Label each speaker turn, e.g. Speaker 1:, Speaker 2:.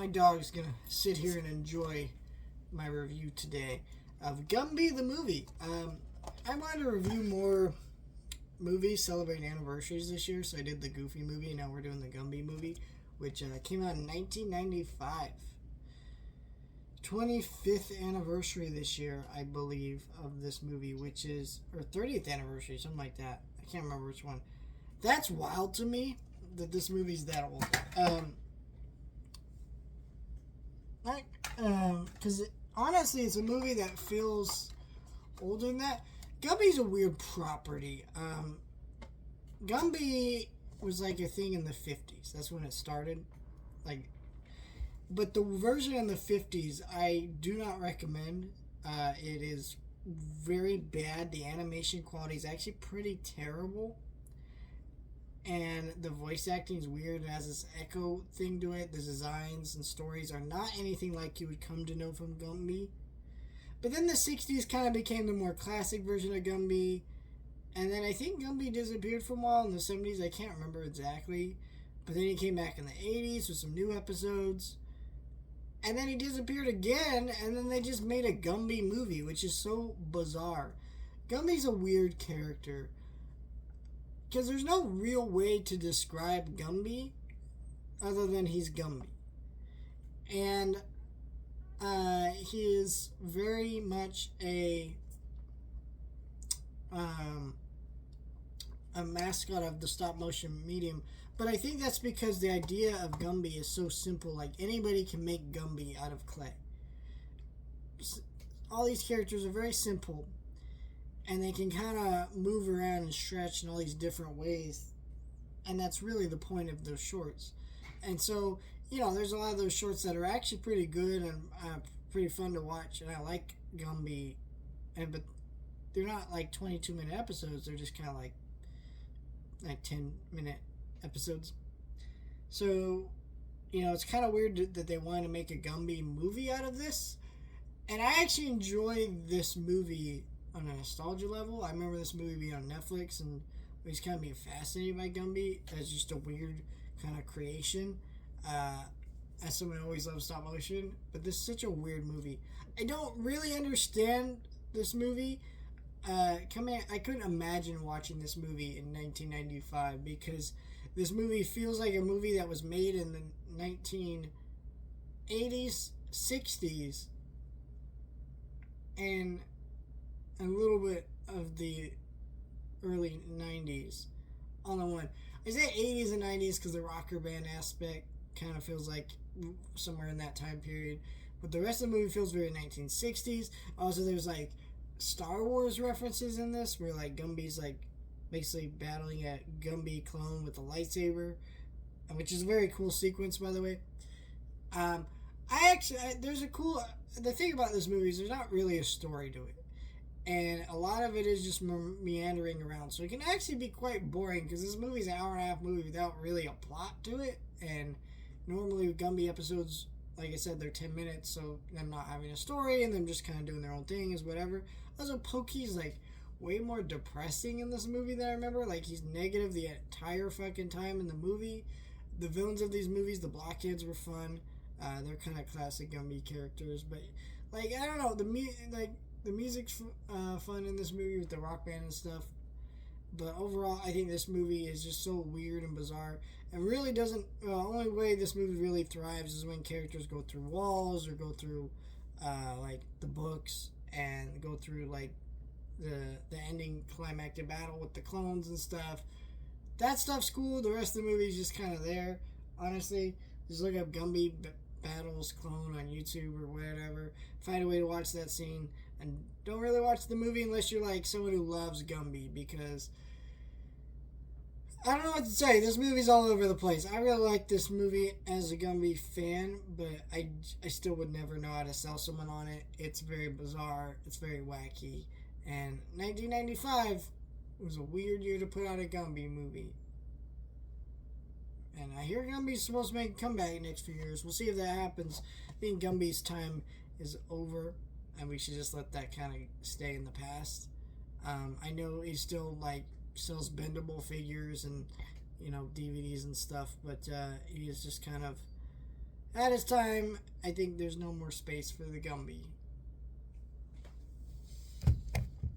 Speaker 1: my dog's gonna sit here and enjoy my review today of Gumby the movie. I wanted to review more movies celebrating anniversaries this year, so I did the Goofy movie, and now we're doing the Gumby movie, which came out in 1995. 25th anniversary this year, I believe, of this movie, which is, or 30th anniversary, something like that. I can't remember which one. That's wild to me that this movie's that old. Because honestly, it's a movie that feels older than that. Gumby's a weird property. Gumby was like a thing in the 50s. That's when it started. But the version in the 50s, I do not recommend. It is very bad. The animation quality is actually pretty terrible. And the voice acting is weird. It has this echo thing to it. The designs and stories are not anything like you would come to know from Gumby. But then the 60s kind of became the more classic version of Gumby. And then I think Gumby disappeared for a while in the 70s. I can't remember exactly. But then he came back in the 80s with some new episodes. And then he disappeared again. And then they just made a Gumby movie, which is so bizarre. Gumby's a weird character. Because there's no real way to describe Gumby other than he's Gumby. And he is very much a mascot of the stop motion medium. But I think that's because the idea of Gumby is so simple. Like, anybody can make Gumby out of clay. All these characters are very simple. And they can kind of move around and stretch in all these different ways. And that's really the point of those shorts. And so, there's a lot of those shorts that are actually pretty good and pretty fun to watch. And I like Gumby. But they're not like 22-minute episodes. They're just kind of like 10-minute episodes. So, it's kind of weird that they wanted to make a Gumby movie out of this. And I actually enjoy this movie on a nostalgia level. I remember this movie being on Netflix and I was kind of being fascinated by Gumby as just a weird kind of creation. As someone who always loves stop motion, but this is such a weird movie. I don't really understand this movie. I couldn't imagine watching this movie in 1995 because this movie feels like a movie that was made in the 1980s, 60s, and a little bit of the early 90s all in one. I say 80s and 90s because the rocker band aspect kind of feels like somewhere in that time period. But the rest of the movie feels very 1960s. Also, there's like Star Wars references in this where like Gumby's like basically battling a Gumby clone with a lightsaber, which is a very cool sequence, by the way. The thing about this movie is there's not really a story to it. And a lot of it is just meandering around. So it can actually be quite boring because this movie's an hour and a half movie without really a plot to it. And normally Gumby episodes, like I said, they're 10 minutes. So them not having a story and them just kind of doing their own thing is whatever. Also, Pokey's like way more depressing in this movie than I remember. Like, he's negative the entire fucking time in the movie. The villains of these movies, the blockheads, were fun. They're kind of classic Gumby characters. But, like, I don't know. The music's fun in this movie with the rock band and stuff. But overall, I think this movie is just so weird and bizarre. And really doesn't... the only way this movie really thrives is when characters go through walls or go through, like, the books and go through, like, the ending climactic battle with the clones and stuff. That stuff's cool. The rest of the movie is just kind of there. Honestly, just look up Gumby Battles Clone on YouTube or whatever. Find a way to watch that scene. And don't really watch the movie unless you're like someone who loves Gumby, because I don't know what to say. This movie's all over the place. I really like this movie as a Gumby fan, but I still would never know how to sell someone on it. It's very bizarre. It's very wacky. And 1995 was a weird year to put out a Gumby movie. And I hear Gumby's supposed to make a comeback next few years. We'll see if that happens. I think Gumby's time is over, and we should just let that kind of stay in the past. I know he still like sells bendable figures and DVDs and stuff, but he is just kind of At this time, I think there's no more space for the Gumby.